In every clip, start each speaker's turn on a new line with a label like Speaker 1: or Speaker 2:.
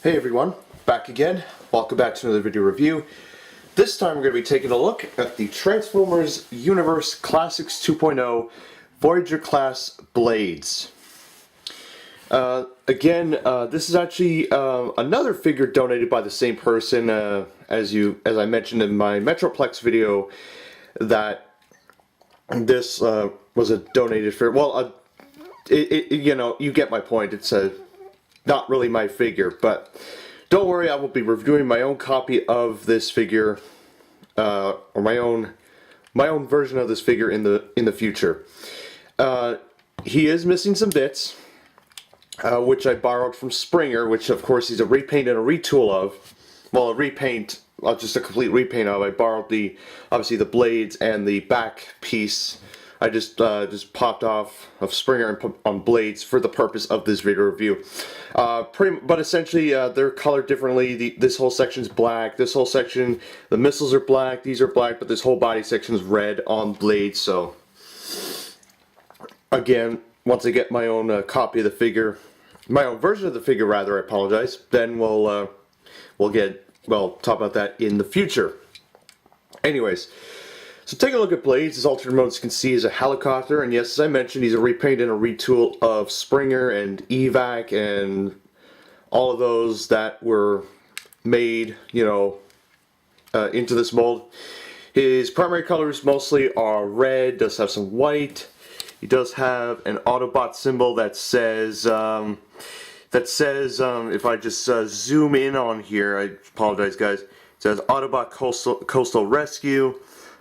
Speaker 1: Hey everyone, back again. Welcome back to another video review. This time we're going to be taking a look at the Transformers Universe Classics 2.0 Voyager class blades. This is actually another figure donated by the same person as I mentioned in my Metroplex video, that this was a donated figure. Well, you get my point. It's not really my figure, but don't worry, I will be reviewing my own copy of this figure, or my own version of this figure in the future. He is missing some bits, which I borrowed from Springer, which of course he's a repaint and a retool of. Well, a repaint, just a complete repaint of. I borrowed obviously the blades and the back piece. I just popped off of Springer and put on blades for the purpose of this video review. But essentially, they're colored differently. This whole section's black. This whole section, the missiles are black. These are black, but this whole body section is red on blades. So, again, once I get my own copy of the figure, my own version of the figure, rather, I apologize. Then we'll talk about that in the future. Anyways. So take a look at Blades. His alternate mode, as you can see, is a helicopter, and yes, as I mentioned, he's a repaint and a retool of Springer and Evac and all of those that were made, into this mold. His primary colors mostly are red, does have some white. He does have an Autobot symbol that says, if I just zoom in on here, I apologize guys, it says Autobot Coastal Rescue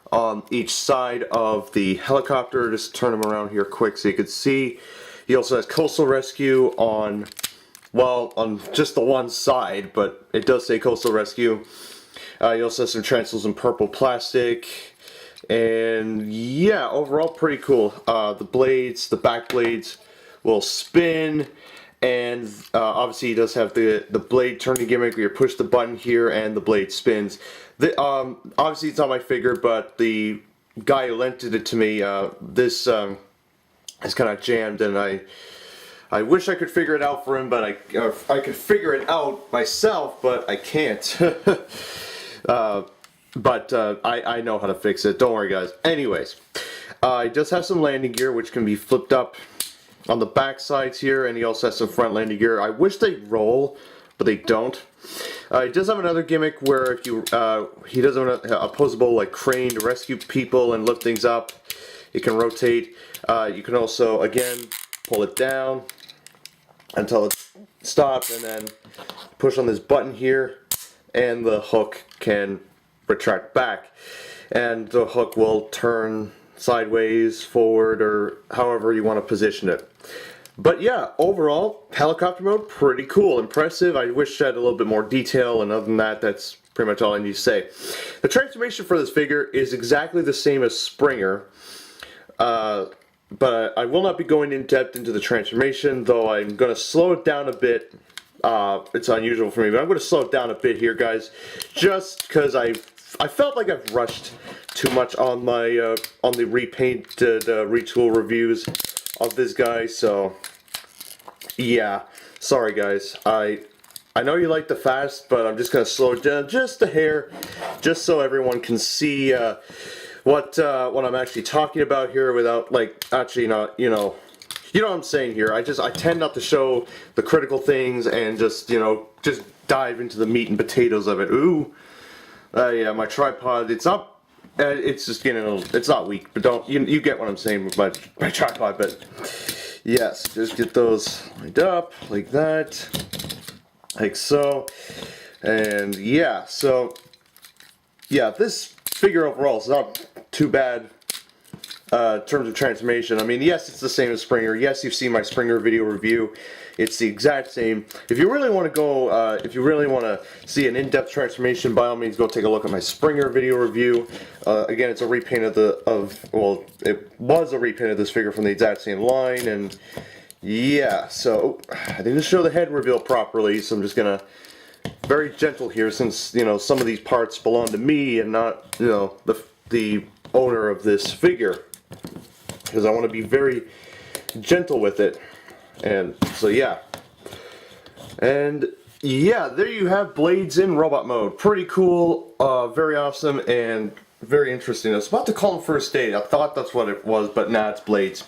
Speaker 1: on each side of the helicopter. Just turn him around here quick so you can see. He also has Coastal Rescue on just the one side, but it does say Coastal Rescue. He also has some translucent purple plastic, and yeah, overall pretty cool. The back blades will spin, and obviously he does have the blade turning gimmick where you push the button here and the blade spins. Obviously it's not my figure, but the guy who lent it to me, this is kind of jammed, and I wish I could figure it out for him, but I could figure it out myself, but I can't. I know how to fix it. Don't worry, guys. Anyways, he does have some landing gear, which can be flipped up on the back sides here, and he also has some front landing gear. I wish they'd roll, but they don't. He does have another gimmick where if you he does have an opposable crane to rescue people and lift things up. It can rotate. You can also again pull it down until it stops, and then push on this button here, and the hook can retract back, and the hook will turn sideways, forward, or however you want to position it. But yeah, overall, helicopter mode, pretty cool, impressive. I wish I had a little bit more detail, and other than that, that's pretty much all I need to say. The transformation for this figure is exactly the same as Springer, but I will not be going in depth into the transformation, though I'm going to slow it down a bit. It's unusual for me, but I'm going to slow it down a bit here, guys, just because I felt like I've rushed too much on my on the repainted retool reviews of this guy. So yeah, sorry guys. I know you like the fast, but I'm just gonna slow it down just a hair, just so everyone can see what I'm actually talking about here without actually not you know what I'm saying here. I tend not to show the critical things and just dive into the meat and potatoes of it. Ooh. Yeah, my tripod, it's just it's not weak, but you get what I'm saying with my tripod. But yes, just get those lined up like that, like so, and yeah, so yeah, this figure overall is not too bad in terms of transformation. I mean, yes, it's the same as Springer. Yes, you've seen my Springer video review. It's the exact same. If you really want to go, if you really want to see an in-depth transformation, by all means, go take a look at my Springer video review. Again, it's a repaint it was a repaint of this figure from the exact same line, and yeah. So I didn't show the head reveal properly, so I'm just gonna very gentle here, since some of these parts belong to me and not the owner of this figure, because I want to be very gentle with it. And so yeah, and yeah, there you have Blades in robot mode. Pretty cool, very awesome, and very interesting. I was about to call him First Aid. I thought that's what it was, but nah, it's Blades.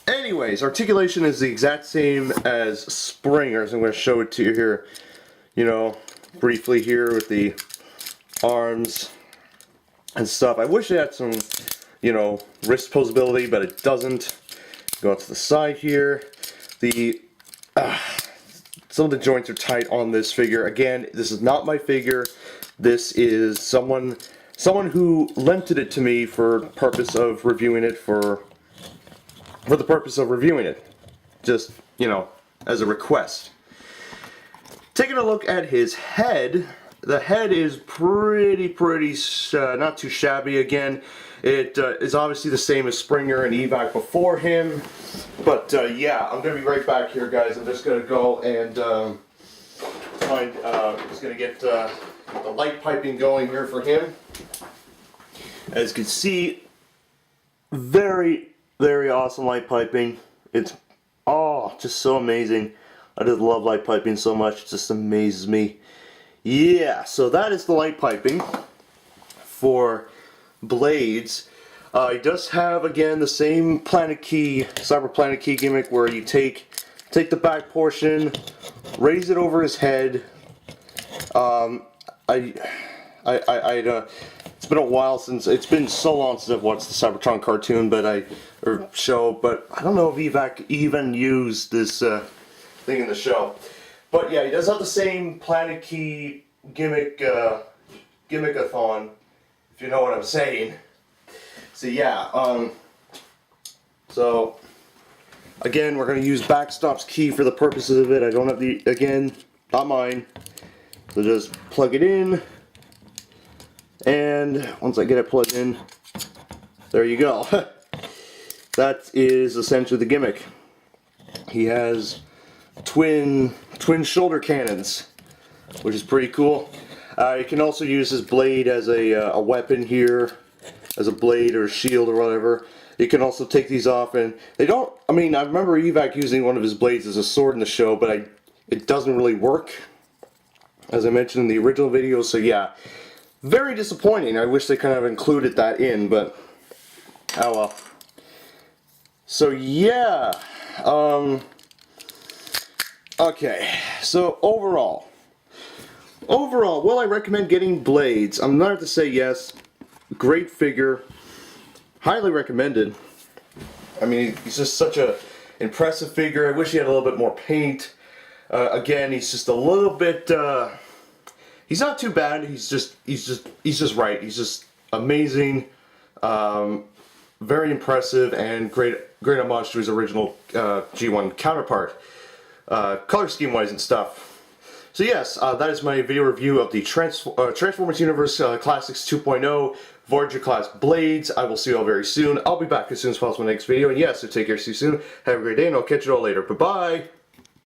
Speaker 1: Anyways, articulation is the exact same as Springer's. I'm going to show it to you here, you know, briefly here with the arms and stuff. I wish it had some, you know, wrist posability, but it doesn't. Go out to the side here. Some of the joints are tight on this figure. Again, this is not my figure. This is someone who lent it to me for purpose of reviewing it for the purpose of reviewing it. Just, you know, as a request. Taking a look at his head, the head is pretty not too shabby. Again, it is obviously the same as Springer and Evac before him. But yeah, I'm going to be right back here, guys. I'm just going to go and just going to get the light piping going here for him. As you can see, very awesome light piping. It's just so amazing. I just love light piping so much. It just amazes me. Yeah, so that is the light piping for Blades. He does have, again, the same Cyber Planet Key gimmick where you take the back portion, raise it over his head. It's been a while it's been so long since I've watched the Cybertron cartoon, or show, but I don't know if Evac even used this thing in the show. But yeah, he does have the same Planet Key gimmick-a-thon, if you know what I'm saying. So yeah, so again, we're going to use Backstop's key for the purposes of it. I don't have again, not mine. So just plug it in, and once I get it plugged in, there you go. That is essentially the gimmick. He has twin shoulder cannons, which is pretty cool. You can also use his blade as a weapon here, as a blade or a shield or whatever. You can also take these off, and they don't. I mean, I remember Evac using one of his blades as a sword in the show, but it doesn't really work, as I mentioned in the original video. So yeah, very disappointing. I wish they kind of included that in, but oh well. So yeah, okay. So overall, will I recommend getting Blades? I'm not to say yes. Great figure, highly recommended. I mean, he's just such a impressive figure. I wish he had a little bit more paint. Again, he's just a little bit. He's not too bad. He's just right. He's just amazing, very impressive, and great homage to his original G1 counterpart, color scheme wise and stuff. So yes, that is my video review of the Transformers Universe Classics 2.0 Voyager class Blades. I will see you all very soon. I'll be back as soon as possible in the next video. And yes, so take care, see you soon. Have a great day, and I'll catch you all later. Bye-bye!